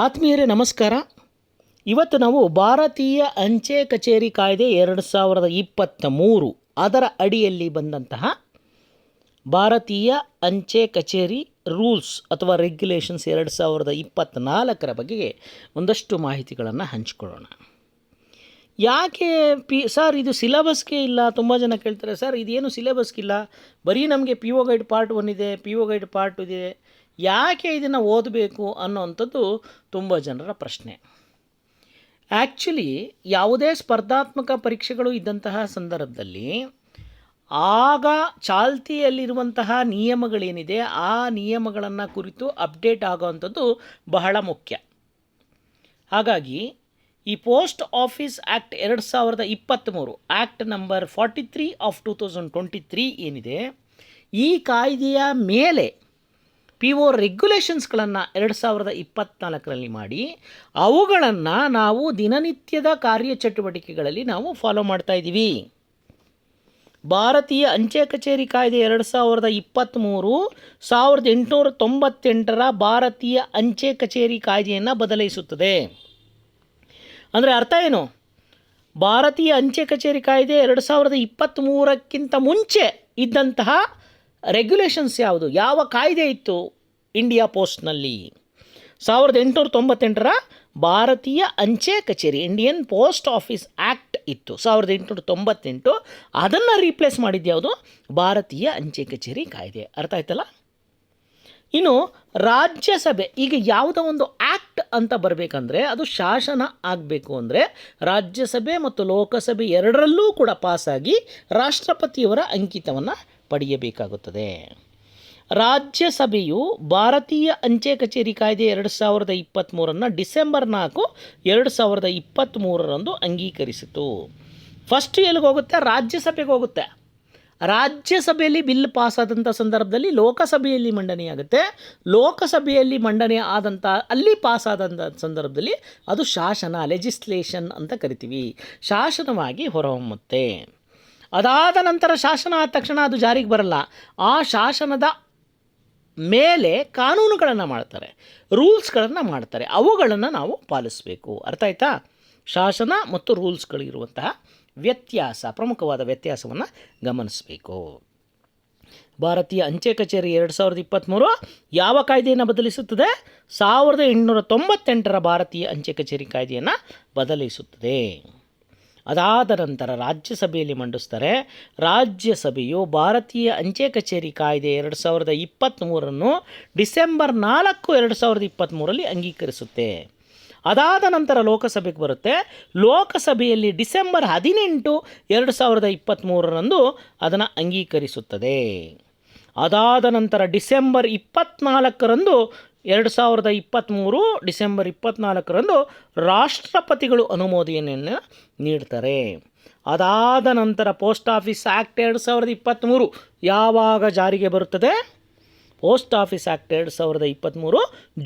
ಆತ್ಮೀಯರೇ ನಮಸ್ಕಾರ. ಇವತ್ತು ನಾವು ಭಾರತೀಯ ಅಂಚೆ ಕಚೇರಿ ಕಾಯ್ದೆ 2023 ಅದರ ಅಡಿಯಲ್ಲಿ ಬಂದಂತಹ ಭಾರತೀಯ ಅಂಚೆ ಕಚೇರಿ ರೂಲ್ಸ್ ಅಥವಾ ರೆಗ್ಯುಲೇಷನ್ಸ್ 2024 ಬಗ್ಗೆ ಒಂದಷ್ಟು ಮಾಹಿತಿಗಳನ್ನು ಹಂಚಿಕೊಳ್ಳೋಣ. ಯಾಕೆ ಸರ್ ಇದು ಸಿಲೆಬಸ್ಗೆ ಇಲ್ಲ? ತುಂಬ ಜನ ಕೇಳ್ತಾರೆ, ಸರ್ ಇದೇನು ಸಿಲೆಬಸ್ಗಿಲ್ಲ, ಬರೀ ನಮಗೆ ಪಿ ಒ ಗೈಡ್ ಪಾರ್ಟ್ 1 ಇದೆ, ಪಿ ಒ ಗೈಡ್ ಪಾರ್ಟ್ 2 ಇದೆ, ಯಾಕೆ ಇದನ್ನು ಓದಬೇಕು ಅನ್ನೋವಂಥದ್ದು ತುಂಬ ಜನರ ಪ್ರಶ್ನೆ. ಆ್ಯಕ್ಚುಲಿ ಯಾವುದೇ ಸ್ಪರ್ಧಾತ್ಮಕ ಪರೀಕ್ಷೆಗಳು ಇದ್ದಂತಹ ಸಂದರ್ಭದಲ್ಲಿ ಆಗ ಚಾಲ್ತಿಯಲ್ಲಿರುವಂತಹ ನಿಯಮಗಳೇನಿದೆ ಆ ನಿಯಮಗಳನ್ನು ಕುರಿತು ಅಪ್ಡೇಟ್ ಆಗೋವಂಥದ್ದು ಬಹಳ ಮುಖ್ಯ. ಹಾಗಾಗಿ ಈ post office act 2023 act number 43 of 2023 ಏನಿದೆ, ಈ ಕಾಯ್ದೆಯ ಮೇಲೆ ಪಿ ಒ ರೆಗ್ಯುಲೇಷನ್ಸ್ಗಳನ್ನು 2024 ಮಾಡಿ ಅವುಗಳನ್ನು ನಾವು ದಿನನಿತ್ಯದ ಕಾರ್ಯಚಟುವಟಿಕೆಗಳಲ್ಲಿ ನಾವು ಫಾಲೋ ಮಾಡ್ತಾ ಇದ್ದೀವಿ. ಭಾರತೀಯ ಅಂಚೆ ಕಚೇರಿ ಕಾಯ್ದೆ 2023 1898 ಭಾರತೀಯ ಅಂಚೆ ಕಚೇರಿ ಕಾಯ್ದೆಯನ್ನು ಬದಲಾಯಿಸುತ್ತದೆ. ಅಂದರೆ ಅರ್ಥ ಏನು? ಭಾರತೀಯ ಅಂಚೆ ಕಚೇರಿ ಕಾಯ್ದೆ 2023ಕ್ಕಿಂತ ಮುಂಚೆ ಇದ್ದಂತಹ ರೆಗ್ಯುಲೇಷನ್ಸ್ ಯಾವುದು, ಯಾವ ಕಾಯ್ದೆ ಇತ್ತು ಇಂಡಿಯಾ ಪೋಸ್ಟ್ನಲ್ಲಿ? 1898 ಭಾರತೀಯ ಅಂಚೆ ಕಚೇರಿ ಇಂಡಿಯನ್ ಪೋಸ್ಟ್ ಆಫೀಸ್ ಆ್ಯಕ್ಟ್ ಇತ್ತು 1898. ಅದನ್ನು ರೀಪ್ಲೇಸ್ ಮಾಡಿದ್ದು ಯಾವುದು? ಭಾರತೀಯ ಅಂಚೆ ಕಚೇರಿ ಕಾಯ್ದೆ. ಅರ್ಥ ಆಯ್ತಲ್ಲ? ಇನ್ನು ರಾಜ್ಯಸಭೆ, ಈಗ ಯಾವುದೋ ಒಂದು ಆ್ಯಕ್ಟ್ ಅಂತ ಬರಬೇಕಂದ್ರೆ ಅದು ಶಾಸನ ಆಗಬೇಕು ಅಂದರೆ ರಾಜ್ಯಸಭೆ ಮತ್ತು ಲೋಕಸಭೆ ಎರಡರಲ್ಲೂ ಕೂಡ ಪಾಸಾಗಿ ರಾಷ್ಟ್ರಪತಿಯವರ ಅಂಕಿತವನ್ನು ಪಡೆಯಬೇಕಾಗುತ್ತದೆ. ರಾಜ್ಯಸಭೆಯು ಭಾರತೀಯ ಅಂಚೆ ಕಚೇರಿ ಕಾಯ್ದೆ 2023 ಡಿಸೆಂಬರ್ 4, 2023 ಅಂಗೀಕರಿಸಿತು. ಫಸ್ಟ್ ಎಲ್ಲಿಗೆ ಹೋಗುತ್ತೆ? ರಾಜ್ಯಸಭೆಗೆ ಹೋಗುತ್ತೆ. ರಾಜ್ಯಸಭೆಯಲ್ಲಿ ಬಿಲ್ ಪಾಸಾದಂಥ ಸಂದರ್ಭದಲ್ಲಿ ಲೋಕಸಭೆಯಲ್ಲಿ ಮಂಡನೆಯಾಗುತ್ತೆ. ಲೋಕಸಭೆಯಲ್ಲಿ ಮಂಡನೆ ಆದಂಥ ಅಲ್ಲಿ ಪಾಸಾದಂಥ ಸಂದರ್ಭದಲ್ಲಿ ಅದು ಶಾಸನ, ಲೆಜಿಸ್ಲೇಷನ್ ಅಂತ ಕರಿತೀವಿ, ಶಾಸನವಾಗಿ ಹೊರಹೊಮ್ಮುತ್ತೆ. ಅದಾದ ನಂತರ ಶಾಸನ ಆದ ತಕ್ಷಣ ಅದು ಜಾರಿಗೆ ಬರಲ್ಲ. ಆ ಶಾಸನದ ಮೇಲೆ ಕಾನೂನುಗಳನ್ನು ಮಾಡ್ತಾರೆ, ರೂಲ್ಸ್ಗಳನ್ನು ಮಾಡ್ತಾರೆ, ಅವುಗಳನ್ನು ನಾವು ಪಾಲಿಸಬೇಕು. ಅರ್ಥ ಆಯ್ತಾ? ಶಾಸನ ಮತ್ತು ರೂಲ್ಸ್ಗಳಿರುವಂತಹ ವ್ಯತ್ಯಾಸ, ಪ್ರಮುಖವಾದ ವ್ಯತ್ಯಾಸವನ್ನು ಗಮನಿಸಬೇಕು. ಭಾರತೀಯ ಅಂಚೆ ಕಚೇರಿ 2023 ಯಾವ ಕಾಯ್ದೆಯನ್ನು ಬದಲಿಸುತ್ತದೆ? 1898 ಭಾರತೀಯ ಅಂಚೆ ಕಚೇರಿ ಕಾಯ್ದೆಯನ್ನು ಬದಲಿಸುತ್ತದೆ. ಅದಾದ ನಂತರ ರಾಜ್ಯಸಭೆಯಲ್ಲಿ ಮಂಡಿಸ್ತಾರೆ. ರಾಜ್ಯಸಭೆಯು ಭಾರತೀಯ ಅಂಚೆ ಕಚೇರಿ ಕಾಯ್ದೆ 2023 ಡಿಸೆಂಬರ್ 4, 2023 ಅಂಗೀಕರಿಸುತ್ತೆ. ಅದಾದ ನಂತರ ಲೋಕಸಭೆಗೆ ಬರುತ್ತೆ. ಲೋಕಸಭೆಯಲ್ಲಿ ಡಿಸೆಂಬರ್ 18, 2023 ಅದನ್ನು ಅಂಗೀಕರಿಸುತ್ತದೆ. ಅದಾದ ನಂತರ ಡಿಸೆಂಬರ್ 24, 2023 ಡಿಸೆಂಬರ್ 24 ರಾಷ್ಟ್ರಪತಿಗಳು ಅನುಮೋದನೆಯನ್ನು ನೀಡ್ತಾರೆ. ಅದಾದ ನಂತರ ಪೋಸ್ಟ್ ಆಫೀಸ್ ಆ್ಯಕ್ಟ್ 2023 ಯಾವಾಗ ಜಾರಿಗೆ ಬರುತ್ತದೆ? ಪೋಸ್ಟ್ ಆಫೀಸ್ ಆ್ಯಕ್ಟ್ 2023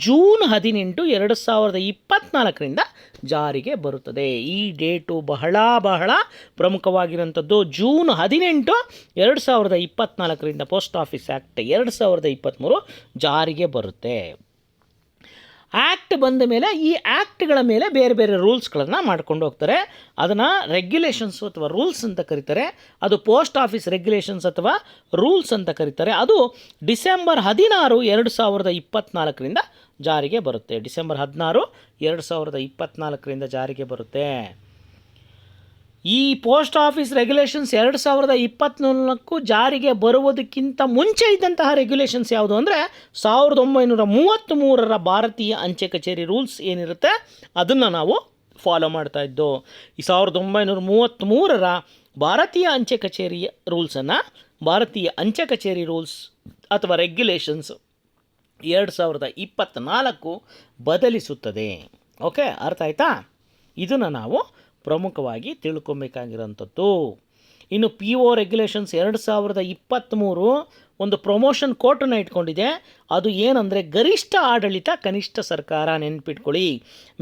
ಜೂನ್ 18, 2024 ಜಾರಿಗೆ ಬರುತ್ತದೆ. ಈ ಡೇಟು ಬಹಳ ಪ್ರಮುಖವಾಗಿರುವಂಥದ್ದು. ಜೂನ್ 18, 2024 ಪೋಸ್ಟ್ ಆಫೀಸ್ ಆ್ಯಕ್ಟ್ 2023 ಜಾರಿಗೆ ಬರುತ್ತೆ. ಆ್ಯಕ್ಟ್ ಬಂದ ಮೇಲೆ ಈ ಆ್ಯಕ್ಟ್ಗಳ ಮೇಲೆ ಬೇರೆ ಬೇರೆ ರೂಲ್ಸ್ಗಳನ್ನು ಮಾಡ್ಕೊಂಡು ಹೋಗ್ತಾರೆ. ಅದನ್ನು ರೆಗ್ಯುಲೇಷನ್ಸ್ ಅಥವಾ ರೂಲ್ಸ್ ಅಂತ ಕರೀತಾರೆ. ಅದು ಪೋಸ್ಟ್ ಆಫೀಸ್ ರೆಗ್ಯುಲೇಷನ್ಸ್ ಅಥವಾ ರೂಲ್ಸ್ ಅಂತ ಕರೀತಾರೆ. ಅದು ಡಿಸೆಂಬರ್ 16, 2024 ಜಾರಿಗೆ ಬರುತ್ತೆ. ಡಿಸೆಂಬರ್ 16, 2024 ಜಾರಿಗೆ ಬರುತ್ತೆ. ಈ ಪೋಸ್ಟ್ ಆಫೀಸ್ ರೆಗ್ಯುಲೇಷನ್ಸ್ 2024 ಜಾರಿಗೆ ಬರುವುದಕ್ಕಿಂತ ಮುಂಚೆ ಇದ್ದಂತಹ ರೆಗ್ಯುಲೇಷನ್ಸ್ ಯಾವುದು ಅಂದರೆ 1933 ಭಾರತೀಯ ಅಂಚೆ ಕಚೇರಿ ರೂಲ್ಸ್ ಏನಿರುತ್ತೆ ಅದನ್ನು ನಾವು ಫಾಲೋ ಮಾಡ್ತಾ ಇದ್ದೋ. ಈ 1933 ಭಾರತೀಯ ಅಂಚೆ ಕಚೇರಿ ರೂಲ್ಸನ್ನು ಭಾರತೀಯ ಅಂಚೆ ಕಚೇರಿ ರೂಲ್ಸ್ ಅಥವಾ ರೆಗ್ಯುಲೇಷನ್ಸ್ 2024 ಬದಲಿಸುತ್ತದೆ. ಓಕೆ, ಅರ್ಥ ಆಯ್ತಾ? ಇದನ್ನು ನಾವು ಪ್ರಮುಖವಾಗಿ ತಿಳ್ಕೊಬೇಕಾಗಿರೋಂಥದ್ದು. ಇನ್ನು ಪಿ ಒ ರೆಗ್ಯುಲೇಷನ್ಸ್ 2023 ಒಂದು ಪ್ರಮೋಷನ್ ಕೋಟನ್ನು ಇಟ್ಕೊಂಡಿದೆ. ಅದು ಏನಂದರೆ ಗರಿಷ್ಠ ಆಡಳಿತ, ಕನಿಷ್ಠ ಸರ್ಕಾರ. ನೆನ್ಪಿಟ್ಕೊಳ್ಳಿ,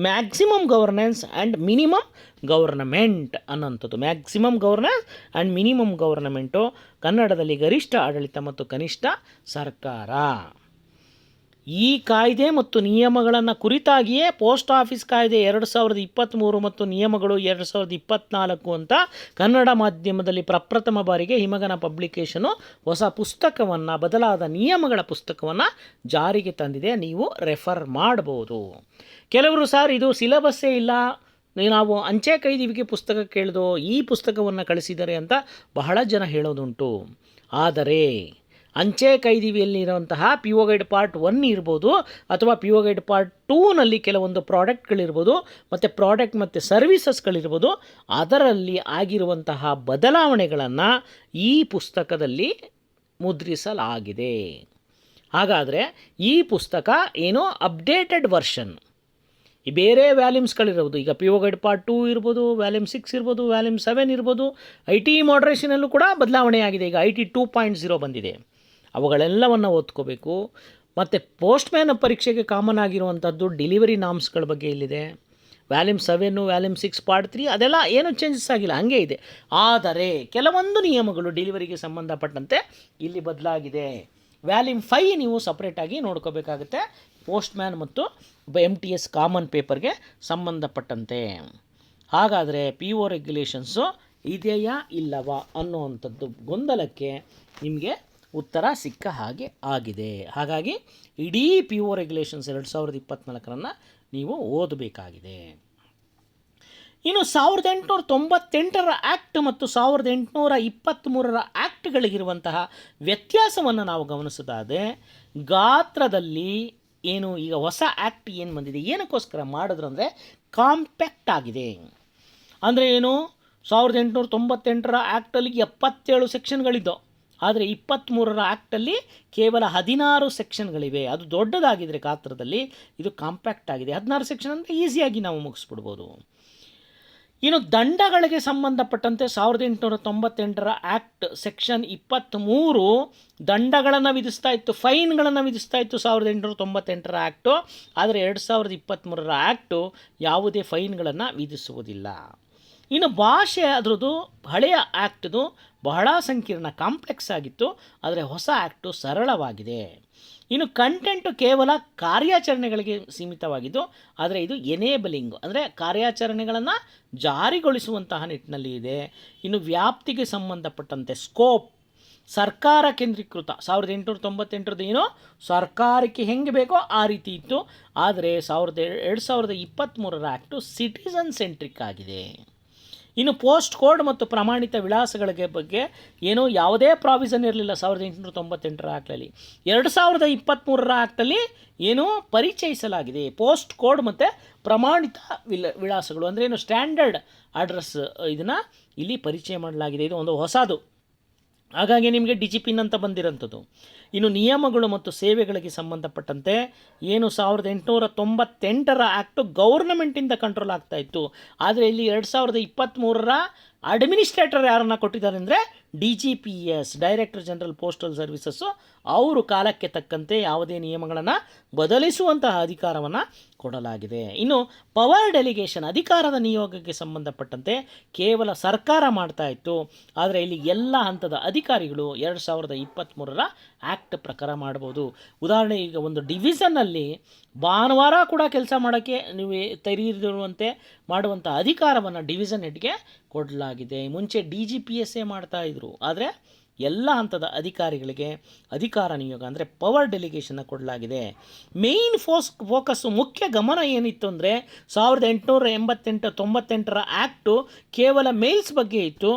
maximum governance and minimum government ಅನ್ನೋಂಥದ್ದು. Maximum governance and minimum government, ಕನ್ನಡದಲ್ಲಿ ಗರಿಷ್ಠ ಆಡಳಿತ ಮತ್ತು ಕನಿಷ್ಠ ಸರ್ಕಾರ. ಈ ಕಾಯ್ದೆ ಮತ್ತು ನಿಯಮಗಳನ್ನು ಕುರಿತಾಗಿಯೇ ಪೋಸ್ಟ್ ಆಫೀಸ್ ಕಾಯ್ದೆ 2023 ಮತ್ತು ನಿಯಮಗಳು 2024 ಅಂತ ಕನ್ನಡ ಮಾಧ್ಯಮದಲ್ಲಿ ಪ್ರಪ್ರಥಮ ಬಾರಿಗೆ ಹಿಮಗನ ಪಬ್ಲಿಕೇಶನು ಹೊಸ ಪುಸ್ತಕವನ್ನು, ಬದಲಾದ ನಿಯಮಗಳ ಪುಸ್ತಕವನ್ನು ಜಾರಿಗೆ ತಂದಿದೆ. ನೀವು ರೆಫರ್ ಮಾಡ್ಬೋದು. ಕೆಲವರು ಸರ್ ಇದು ಸಿಲೆಬಸ್ಸೇ ಇಲ್ಲ, ನಾವು ಅಂಚೆ ಕೈದಿವಿಗೆ ಪುಸ್ತಕ ಕೇಳಿದೋ, ಈ ಪುಸ್ತಕವನ್ನು ಕಳಿಸಿದ್ದಾರೆ ಅಂತ ಬಹಳ ಜನ ಹೇಳೋದುಂಟು. ಆದರೆ ಅಂಚೆ ಕೈದಿವಿಯಲ್ಲಿರುವಂತಹ ಪಿ ಒ ಗೈಡ್ ಪಾರ್ಟ್ 1 ಇರ್ಬೋದು ಅಥವಾ ಪಿ ಒ ಗೈಡ್ ಪಾರ್ಟ್ 2ನಲ್ಲಿ ಕೆಲವೊಂದು ಪ್ರಾಡಕ್ಟ್ಗಳಿರ್ಬೋದು ಮತ್ತು ಪ್ರಾಡಕ್ಟ್ ಮತ್ತು ಸರ್ವೀಸಸ್ಗಳಿರ್ಬೋದು, ಅದರಲ್ಲಿ ಆಗಿರುವಂತಹ ಬದಲಾವಣೆಗಳನ್ನು ಈ ಪುಸ್ತಕದಲ್ಲಿ ಮುದ್ರಿಸಲಾಗಿದೆ. ಹಾಗಾದರೆ ಈ ಪುಸ್ತಕ ಏನೋ ಅಪ್ಡೇಟೆಡ್ ವರ್ಷನ್. ಈ ಬೇರೆ ವ್ಯಾಲ್ಯೂಮ್ಸ್ಗಳಿರ್ಬೋದು, ಈಗ ಪಿ ಒ ಗೈಡ್ ಪಾರ್ಟ್ 2 ಇರ್ಬೋದು, ವ್ಯಾಲ್ಯೂಮ್ 6 ಇರ್ಬೋದು, ವ್ಯಾಲ್ಯೂಮ್ 7 ಇರ್ಬೋದು. ಐ ಟಿ ಮಾಡ್ರೇಷನಲ್ಲೂ ಕೂಡ ಬದಲಾವಣೆ ಆಗಿದೆ. ಈಗ IT 2.0 ಬಂದಿದೆ. ಅವುಗಳೆಲ್ಲವನ್ನು ಓದ್ಕೋಬೇಕು. ಮತ್ತು ಪೋಸ್ಟ್ಮ್ಯಾನ್ ಪರೀಕ್ಷೆಗೆ ಕಾಮನ್ ಆಗಿರುವಂಥದ್ದು ಡೆಲಿವರಿ ನಾಮ್ಸ್ಗಳ ಬಗ್ಗೆ ಇಲ್ಲಿದೆ. ವ್ಯಾಲ್ಯೂಮ್ 7, ವ್ಯಾಲ್ಯೂಮ್ 6 ಪಾರ್ಟ್ 3 ಅದೆಲ್ಲ ಏನೂ ಚೇಂಜಸ್ ಆಗಿಲ್ಲ, ಹಾಗೇ ಇದೆ. ಆದರೆ ಕೆಲವೊಂದು ನಿಯಮಗಳು ಡೆಲಿವರಿಗೆ ಸಂಬಂಧಪಟ್ಟಂತೆ ಇಲ್ಲಿ ಬದಲಾಗಿದೆ. ವ್ಯಾಲ್ಯೂಮ್ 5 ನೀವು ಸಪ್ರೇಟಾಗಿ ನೋಡ್ಕೋಬೇಕಾಗುತ್ತೆ, ಪೋಸ್ಟ್ಮ್ಯಾನ್ ಮತ್ತು MTS ಕಾಮನ್ ಪೇಪರ್ಗೆ ಸಂಬಂಧಪಟ್ಟಂತೆ. ಹಾಗಾದರೆ ಪಿ ಒ ರೆಗ್ಯುಲೇಷನ್ಸು ಇದೆಯಾ ಇಲ್ಲವಾ ಅನ್ನುವಂಥದ್ದು ಗೊಂದಲಕ್ಕೆ ನಿಮಗೆ ಉತ್ತರ ಸಿಕ್ಕ ಹಾಗೆ ಆಗಿದೆ. ಹಾಗಾಗಿ ಇಡೀ ಪಿ ಒ ರೆಗ್ಯುಲೇಷನ್ಸ್ 2024 ನೀವು ಓದಬೇಕಾಗಿದೆ. ಇನ್ನು 1898 ಆ್ಯಕ್ಟ್ ಮತ್ತು 1823 ಆ್ಯಕ್ಟ್ಗಳಿಗಿರುವಂತಹ ವ್ಯತ್ಯಾಸವನ್ನು ನಾವು ಗಮನಿಸೋದಾದರೆ, ಗಾತ್ರದಲ್ಲಿ ಏನು ಈಗ ಹೊಸ ಆ್ಯಕ್ಟ್ ಏನು ಬಂದಿದೆ, ಏನಕ್ಕೋಸ್ಕರ ಮಾಡಿದ್ರು ಅಂದರೆ ಕಾಂಪ್ಯಾಕ್ಟ್ ಆಗಿದೆ. ಅಂದರೆ ಏನು, 1898 ಆ್ಯಕ್ಟಲ್ಲಿ 77 ಸೆಕ್ಷನ್ಗಳಿದ್ದವು. ಆದರೆ 23 ಆ್ಯಕ್ಟಲ್ಲಿ ಕೇವಲ 16 ಸೆಕ್ಷನ್ಗಳಿವೆ. ಅದು ದೊಡ್ಡದಾಗಿದ್ದರೆ ಗಾತ್ರದಲ್ಲಿ, ಇದು ಕಾಂಪ್ಯಾಕ್ಟ್ ಆಗಿದೆ. 16 ಸೆಕ್ಷನ್ ಅಂದರೆ ಈಸಿಯಾಗಿ ನಾವು ಮುಗಿಸ್ಬಿಡ್ಬೋದು. ಇನ್ನು ದಂಡಗಳಿಗೆ ಸಂಬಂಧಪಟ್ಟಂತೆ 1898 ಆ್ಯಕ್ಟ್ ಸೆಕ್ಷನ್ 23 ದಂಡಗಳನ್ನು ವಿಧಿಸ್ತಾ ಇತ್ತು, ಫೈನ್ಗಳನ್ನು ವಿಧಿಸ್ತಾ ಇತ್ತು 1898 ಆ್ಯಕ್ಟು. ಆದರೆ 2023 ಆ್ಯಕ್ಟು ಯಾವುದೇ ಫೈನ್ಗಳನ್ನು ವಿಧಿಸುವುದಿಲ್ಲ. ಇನ್ನು ಭಾಷೆ ಅದರದ್ದು ಹಳೆಯ ಆ್ಯಕ್ಟ್ದು ಬಹಳ ಸಂಕೀರ್ಣ, ಕಾಂಪ್ಲೆಕ್ಸ್ ಆಗಿತ್ತು. ಆದರೆ ಹೊಸ ಆ್ಯಕ್ಟು ಸರಳವಾಗಿದೆ. ಇನ್ನು ಕಂಟೆಂಟು ಕೇವಲ ಕಾರ್ಯಾಚರಣೆಗಳಿಗೆ ಸೀಮಿತವಾಗಿದ್ದು, ಆದರೆ ಇದು ಎನೇಬಲಿಂಗ್ ಅಂದರೆ ಕಾರ್ಯಾಚರಣೆಗಳನ್ನು ಜಾರಿಗೊಳಿಸುವಂತಹ ನಿಟ್ಟಿನಲ್ಲಿ ಇದೆ. ಇನ್ನು ವ್ಯಾಪ್ತಿಗೆ ಸಂಬಂಧಪಟ್ಟಂತೆ ಸ್ಕೋಪ್ ಸರ್ಕಾರ ಕೇಂದ್ರೀಕೃತ. 1898 ಏನೋ ಸರ್ಕಾರಕ್ಕೆ ಹೆಂಗೆ ಬೇಕೋ ಆ ರೀತಿ ಇತ್ತು. ಆದರೆ 2023 ಆ್ಯಕ್ಟು ಸಿಟಿಸನ್ ಸೆಂಟ್ರಿಕ್ ಆಗಿದೆ. ಇನ್ನು ಪೋಸ್ಟ್ ಕೋಡ್ ಮತ್ತು ಪ್ರಮಾಣಿತ ವಿಳಾಸಗಳ ಬಗ್ಗೆ ಏನೋ ಯಾವುದೇ ಪ್ರಾವಿಷನ್ ಇರಲಿಲ್ಲ 1898 ಆ್ಯಕ್ಟಲ್ಲಿ. 2023 ಆ್ಯಕ್ಟಲ್ಲಿ ಏನೋ ಪರಿಚಯಿಸಲಾಗಿದೆ ಪೋಸ್ಟ್ ಕೋಡ್ ಮತ್ತು ಪ್ರಮಾಣಿತ ವಿಳಾಸಗಳು. ಅಂದರೆ ಏನು, ಸ್ಟ್ಯಾಂಡರ್ಡ್ ಅಡ್ರೆಸ್, ಇದನ್ನು ಇಲ್ಲಿ ಪರಿಚಯ ಮಾಡಲಾಗಿದೆ. ಇದು ಒಂದು ಹೊಸದು. ಹಾಗಾಗಿ ನಿಮಗೆ ಡಿಜಿಪಿನ್ ಅಂತ ಬಂದಿರೋಂಥದ್ದು. ಇನ್ನು ನಿಯಮಗಳು ಮತ್ತು ಸೇವೆಗಳಿಗೆ ಸಂಬಂಧಪಟ್ಟಂತೆ ಏನು 1898 ಆ್ಯಕ್ಟು ಗೌರ್ನಮೆಂಟಿಂದ ಕಂಟ್ರೋಲ್ ಆಗ್ತಾ ಇತ್ತು. ಆದರೆ ಇಲ್ಲಿ 2023 ಅಡ್ಮಿನಿಸ್ಟ್ರೇಟರ್ ಯಾರನ್ನು ಕೊಟ್ಟಿದ್ದಾರೆ ಅಂದರೆ DGPS, director general postal services. ಅವರು ಕಾಲಕ್ಕೆ ತಕ್ಕಂತೆ ಯಾವುದೇ ನಿಯಮಗಳನ್ನು ಬದಲಿಸುವಂತಹ ಅಧಿಕಾರವನ್ನು ಕೊಡಲಾಗಿದೆ. ಇನ್ನು ಪವರ್ ಡೆಲಿಗೇಷನ್, ಅಧಿಕಾರದ ನಿಯೋಗಕ್ಕೆ ಸಂಬಂಧಪಟ್ಟಂತೆ ಕೇವಲ ಸರ್ಕಾರ ಮಾಡ್ತಾ ಇತ್ತು. ಆದರೆ ಇಲ್ಲಿ ಎಲ್ಲ ಹಂತದ ಅಧಿಕಾರಿಗಳು 2023 ಆ್ಯಕ್ಟ್ ಪ್ರಕಾರ ಮಾಡ್ಬೋದು. ಉದಾಹರಣೆ, ಈಗ ಒಂದು ಡಿವಿಷನ್ನಲ್ಲಿ ಭಾನುವಾರ ಕೂಡ ಕೆಲಸ ಮಾಡೋಕ್ಕೆ ನೀವು ತೆರೆದಿರುವಂತೆ ಮಾಡುವಂಥ ಅಧಿಕಾರವನ್ನು ಡಿವಿಷನ್ ಹೆಡ್ಗೆ ಕೊಡಲಾಗಿದೆ. ಮುಂಚೆ DGPS ಮಾಡ್ತಾಯಿದ್ರು, ಆದರೆ ಎಲ್ಲ ಹಂತದ ಅಧಿಕಾರಿಗಳಿಗೆ ಅಧಿಕಾರ ನಿಯೋಗ ಅಂದರೆ ಪವರ್ ಡೆಲಿಗೇಷನ್ನ ಕೊಡಲಾಗಿದೆ. ಮೇಯ್ನ್ ಫೋಕಸ್ಸು, ಮುಖ್ಯ ಗಮನ ಏನಿತ್ತು ಅಂದರೆ 1898 ಆ್ಯಕ್ಟು ಕೇವಲ ಮೇಲ್ಸ್ ಬಗ್ಗೆ ಇತ್ತು.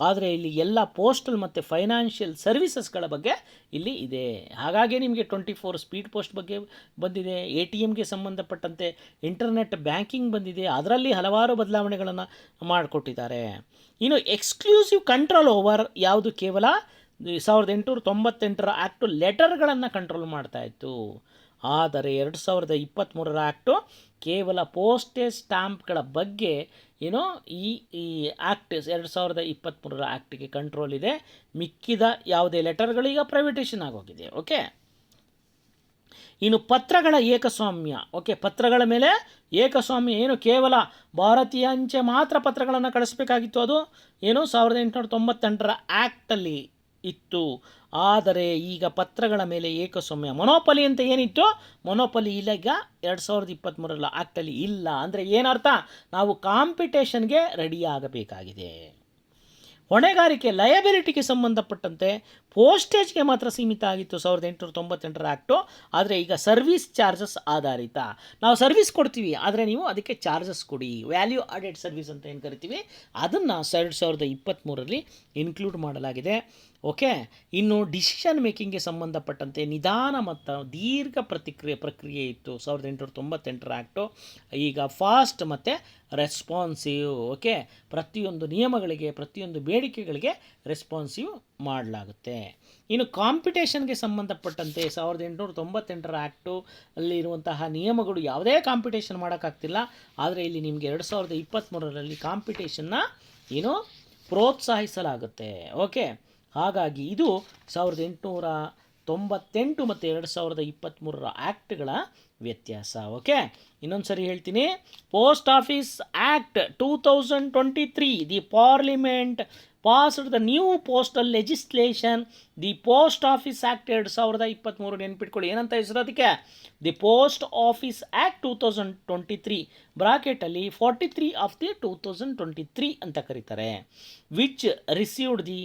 ಆದರೆ ಇಲ್ಲಿ ಎಲ್ಲ ಪೋಸ್ಟಲ್ ಮತ್ತು ಫೈನಾನ್ಷಿಯಲ್ ಸರ್ವಿಸಸ್ಗಳ ಬಗ್ಗೆ ಇಲ್ಲಿ ಇದೆ. ಹಾಗಾಗಿ ನಿಮಗೆ 24 ಸ್ಪೀಡ್ ಪೋಸ್ಟ್ ಬಗ್ಗೆ ಬಂದಿದೆ. ATMಗೆ ಸಂಬಂಧಪಟ್ಟಂತೆ ಇಂಟರ್ನೆಟ್ ಬ್ಯಾಂಕಿಂಗ್ ಬಂದಿದೆ. ಅದರಲ್ಲಿ ಹಲವಾರು ಬದಲಾವಣೆಗಳನ್ನು ಮಾಡಿಕೊಟ್ಟಿದ್ದಾರೆ. ಇನ್ನು ಎಕ್ಸ್ಕ್ಲೂಸಿವ್ ಕಂಟ್ರೋಲ್ ಓವರ್ ಯಾವುದು, ಕೇವಲ 1898 ಆ್ಯಕ್ಟು ಲೆಟರ್ಗಳನ್ನು ಕಂಟ್ರೋಲ್ ಮಾಡ್ತಾಯಿತ್ತು. ಆದರೆ 2023 ಆ್ಯಕ್ಟು ಕೇವಲ ಪೋಸ್ಟೇಜ್ ಸ್ಟ್ಯಾಂಪ್ಗಳ ಬಗ್ಗೆ ಏನೋ ಈ ಆ್ಯಕ್ಟ್ 2023 ಆ್ಯಕ್ಟಿಗೆ ಕಂಟ್ರೋಲ್ ಇದೆ. ಮಿಕ್ಕಿದ ಯಾವುದೇ ಲೆಟರ್ಗಳೀಗ ಪ್ರೈವೇಟೇಷನ್ ಆಗೋಗಿದೆ. ಓಕೆ. ಇನ್ನು ಪತ್ರಗಳ ಏಕಸ್ವಾಮ್ಯ. ಓಕೆ, ಪತ್ರಗಳ ಮೇಲೆ ಏಕಸ್ವಾಮ್ಯ ಏನು, ಕೇವಲ ಭಾರತೀಯ ಅಂಚೆ ಮಾತ್ರ ಪತ್ರಗಳನ್ನು ಕಳಿಸ್ಬೇಕಾಗಿತ್ತು. ಅದು ಏನು 1898 ಆ್ಯಕ್ಟಲ್ಲಿ ಇತ್ತು. ಆದರೆ ಈಗ ಪತ್ರಗಳ ಮೇಲೆ ಏಕಸ್ವಾಮ್ಯ ಮೊನೋಪಲಿ ಅಂತ ಏನಿತ್ತು, ಮೊನೋಪಲಿ ಇಲ್ಲ ಈಗ 2023 ಆ್ಯಕ್ಟಲ್ಲಿ ಇಲ್ಲ. ಅಂದರೆ ಏನರ್ಥ, ನಾವು ಕಾಂಪಿಟೇಷನ್ಗೆ ರೆಡಿ ಆಗಬೇಕಾಗಿದೆ. ಹೊಣೆಗಾರಿಕೆ ಲಯಬಿಲಿಟಿಗೆ ಸಂಬಂಧಪಟ್ಟಂತೆ ಪೋಸ್ಟೇಜ್ಗೆ ಮಾತ್ರ ಸೀಮಿತ ಆಗಿತ್ತು 1898 ಆ್ಯಕ್ಟು. ಆದರೆ ಈಗ ಸರ್ವಿಸ್ ಚಾರ್ಜಸ್ ಆಧಾರಿತ, ನಾವು ಸರ್ವಿಸ್ ಕೊಡ್ತೀವಿ ಆದರೆ ನೀವು ಅದಕ್ಕೆ ಚಾರ್ಜಸ್ ಕೊಡಿ, ವ್ಯಾಲ್ಯೂ ಆಡೆಡ್ ಸರ್ವಿಸ್ ಅಂತ ಏನು ಕರಿತೀವಿ, ಅದನ್ನು 2023 ಇನ್ಕ್ಲೂಡ್ ಮಾಡಲಾಗಿದೆ. ಓಕೆ, ಇನ್ನು ಡಿಸಿಷನ್ ಮೇಕಿಂಗ್ಗೆ ಸಂಬಂಧಪಟ್ಟಂತೆ ನಿಧಾನ ಮತ್ತು ದೀರ್ಘ ಪ್ರಕ್ರಿಯೆ ಇತ್ತು 1898 ಆ್ಯಕ್ಟು. ಈಗ ಫಾಸ್ಟ್ ಮತ್ತು ರೆಸ್ಪಾನ್ಸಿವ್. ಓಕೆ, ಪ್ರತಿಯೊಂದು ನಿಯಮಗಳಿಗೆ, ಪ್ರತಿಯೊಂದು ಬೇಡಿಕೆಗಳಿಗೆ ರೆಸ್ಪಾನ್ಸಿವ್ ಮಾಡಲಾಗುತ್ತೆ. ಇನ್ನು ಕಾಂಪಿಟೇಷನ್ಗೆ ಸಂಬಂಧಪಟ್ಟಂತೆ 1898 ಆ್ಯಕ್ಟು ಅಲ್ಲಿರುವಂತಹ ನಿಯಮಗಳು ಯಾವುದೇ ಕಾಂಪಿಟೇಷನ್ ಮಾಡೋಕ್ಕಾಗ್ತಿಲ್ಲ. ಆದರೆ ಇಲ್ಲಿ ನಿಮಗೆ 2023 ಕಾಂಪಿಟೇಷನ್ನ ಏನು ಪ್ರೋತ್ಸಾಹಿಸಲಾಗುತ್ತೆ. ಓಕೆ, ಹಾಗಾಗಿ ಇದು 1898 ಮತ್ತು 2023 ಆ್ಯಕ್ಟ್ಗಳ ವ್ಯತ್ಯಾಸ. ಓಕೆ, ಇನ್ನೊಂದು ಸರಿ ಹೇಳ್ತೀನಿ. Post office act 2023, the parliament passed the new postal legislation, the post office act 2023. ನೆನ್ಪಿಟ್ಕೊಳ್ಳಿ, ಏನಂತ ಹೆಸರು ಅದಕ್ಕೆ, the post office act 2023 ಬ್ರಾಕೆಟಲ್ಲಿ 43 of the 2023 ಅಂತ ಕರೀತಾರೆ. Which received the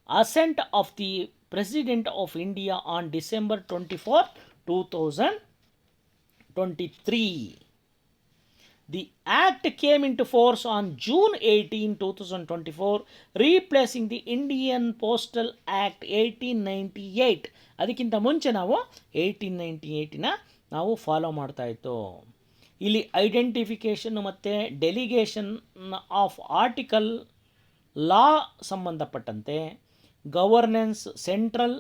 asset of the president of India on December 24, 2023. The Act came into force on June 18, 2024, replacing the Indian Postal Act 1898. ಅದಕ್ಕಿಂತ ಮುಂಚೆ ನಾವು 1898ನ ನಾವು ಫಾಲೋ ಮಾಡ್ತಾ ಇತ್ತು. ಇಲ್ಲಿ ಐಡೆಂಟಿಫಿಕೇಷನ್ ಮತ್ತು ಡೆಲಿಗೇಷನ್ ಆಫ್ ಆರ್ಟಿಕಲ್ ಲಾ ಸಂಬಂಧಪಟ್ಟಂತೆ governance central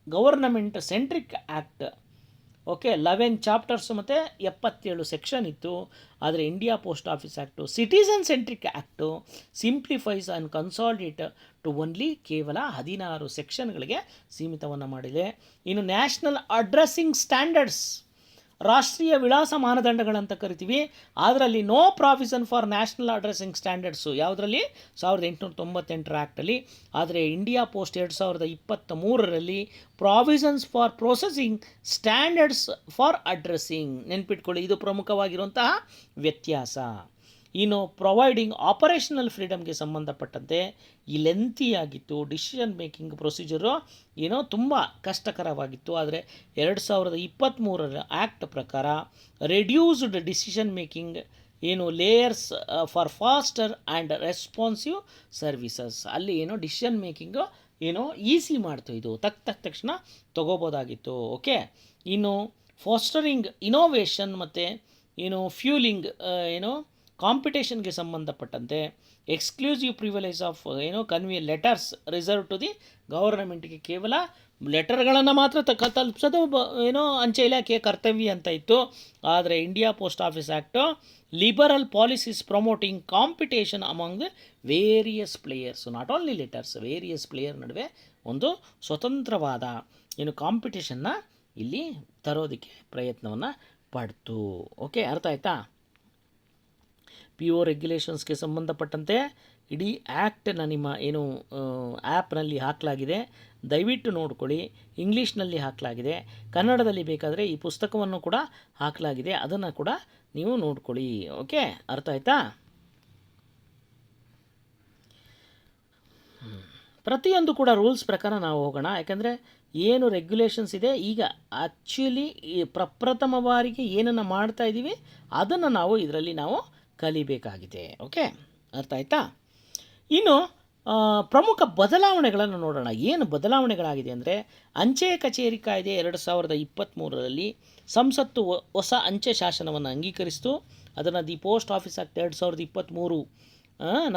government centric act. Okay, 11 chapters ಮತ್ತು 77 ಸೆಕ್ಷನ್ ಇತ್ತು. ಆದರೆ India post office act citizen centric act simplifies and consolidate to only ಕೇವಲ 16 ಸೆಕ್ಷನ್ಗಳಿಗೆ ಸೀಮಿತವನ್ನು ಮಾಡಿದೆ. ಇನ್ನು ನ್ಯಾಷನಲ್ ಅಡ್ರೆಸ್ಸಿಂಗ್ ಸ್ಟ್ಯಾಂಡರ್ಡ್ಸ್, ರಾಷ್ಟ್ರೀಯ ವಿಳಾಸ ಮಾನದಂಡಗಳಂತ ಕರಿತೀವಿ, ಅದರಲ್ಲಿ no provision for national addressing standards ಯಾವುದರಲ್ಲಿ 1898 ಆ್ಯಕ್ಟಲ್ಲಿ. ಆದರೆ India post 2023 provisions for processing standards for addressing. ನೆನ್ಪಿಟ್ಕೊಳ್ಳಿ, ಇದು ಪ್ರಮುಖವಾಗಿರುವಂತಹ ವ್ಯತ್ಯಾಸ. ಇನ್ನು ಪ್ರೊವೈಡಿಂಗ್ ಆಪರೇಷನಲ್ ಫ್ರೀಡಮ್ಗೆ ಸಂಬಂಧಪಟ್ಟಂತೆ ಈ ಲೆಂತಿಯಾಗಿತ್ತು. ಡಿಸಿಷನ್ ಮೇಕಿಂಗ್ ಪ್ರೊಸೀಜರು ಏನೋ ತುಂಬ ಕಷ್ಟಕರವಾಗಿತ್ತು. ಆದರೆ 2023 ಆ್ಯಕ್ಟ್ ಪ್ರಕಾರ ರೆಡ್ಯೂಸ್ಡ್ ಡಿಸಿಷನ್ ಮೇಕಿಂಗ್ ಏನು layers for faster and responsive services. ಅಲ್ಲಿ ಏನೋ ಡಿಸಿಷನ್ ಮೇಕಿಂಗು ಏನೋ ಈಸಿ ಮಾಡ್ತು, ಇದು ತಕ್ಷಣ ತೊಗೋಬೋದಾಗಿತ್ತು. ಓಕೆ, ಇನ್ನು ಫಾಸ್ಟರಿಂಗ್ ಇನೋವೇಷನ್ ಮತ್ತು ಏನು ಫ್ಯೂಲಿಂಗ್ ಏನೋ ಕಾಂಪಿಟೇಷನ್ಗೆ ಸಂಬಂಧಪಟ್ಟಂತೆ ಎಕ್ಸ್ಕ್ಲೂಸಿವ್ ಪ್ರಿವಿಲೇಜ್ ಆಫ್ ಏನೋ convey letters reserve to the ಗವರ್ನಮೆಂಟ್ಗೆ, ಕೇವಲ ಲೆಟರ್ಗಳನ್ನು ಮಾತ್ರ ತಲುಪಿಸೋದು ಏನೋ ಅಂಚೆ ಇಲಾಖೆಯ ಕರ್ತವ್ಯ ಅಂತ ಇತ್ತು. ಆದರೆ India post office act liberal policies promoting competition among the various players, not only letters, various player ನಡುವೆ ಒಂದು ಸ್ವತಂತ್ರವಾದ ಏನು ಕಾಂಪಿಟೇಷನ್ನ ಇಲ್ಲಿ ತರೋದಕ್ಕೆ ಪ್ರಯತ್ನವನ್ನು ಪಡ್ತು. ಓಕೆ, ಅರ್ಥ ಆಯ್ತಾ? PO ರೆಗ್ಯುಲೇಷನ್ಸ್ಗೆ ಸಂಬಂಧಪಟ್ಟಂತೆ ಇಡೀ ಆ್ಯಕ್ಟನ್ನು ನಿಮ್ಮ ಏನು ಆ್ಯಪ್ನಲ್ಲಿ ಹಾಕಲಾಗಿದೆ, ದಯವಿಟ್ಟು ನೋಡ್ಕೊಳ್ಳಿ. ಇಂಗ್ಲೀಷ್ನಲ್ಲಿ ಹಾಕಲಾಗಿದೆ, ಕನ್ನಡದಲ್ಲಿ ಬೇಕಾದರೆ ಈ ಪುಸ್ತಕವನ್ನು ಕೂಡ ಹಾಕಲಾಗಿದೆ, ಅದನ್ನು ಕೂಡ ನೀವು ನೋಡ್ಕೊಳ್ಳಿ. ಓಕೆ, ಅರ್ಥ ಆಯ್ತಾ? ಪ್ರತಿಯೊಂದು ಕೂಡ ರೂಲ್ಸ್ ಪ್ರಕಾರ ನಾವು ಹೋಗೋಣ. ಯಾಕಂದರೆ ಏನು ರೆಗ್ಯುಲೇಷನ್ಸ್ ಇದೆ ಈಗ ಆ್ಯಕ್ಚುಲಿ ಪ್ರಪ್ರಥಮ ಬಾರಿಗೆ ಏನನ್ನು ಮಾಡ್ತಾ ಇದ್ದೀವಿ ಅದನ್ನು ನಾವು ಇದರಲ್ಲಿ ನಾವು ಕಲಿಬೇಕಾಗಿದೆ. ಓಕೆ, ಅರ್ಥ ಆಯ್ತಾ? ಇನ್ನು ಪ್ರಮುಖ ಬದಲಾವಣೆಗಳನ್ನು ನೋಡೋಣ. ಏನು ಬದಲಾವಣೆಗಳಾಗಿದೆ ಅಂದರೆ, ಅಂಚೆ ಕಚೇರಿ ಕಾಯ್ದೆ 2023 ಸಂಸತ್ತು ಹೊಸ ಅಂಚೆ ಶಾಸನವನ್ನು ಅಂಗೀಕರಿಸಿತು. ಅದನ್ನು the post office act 2023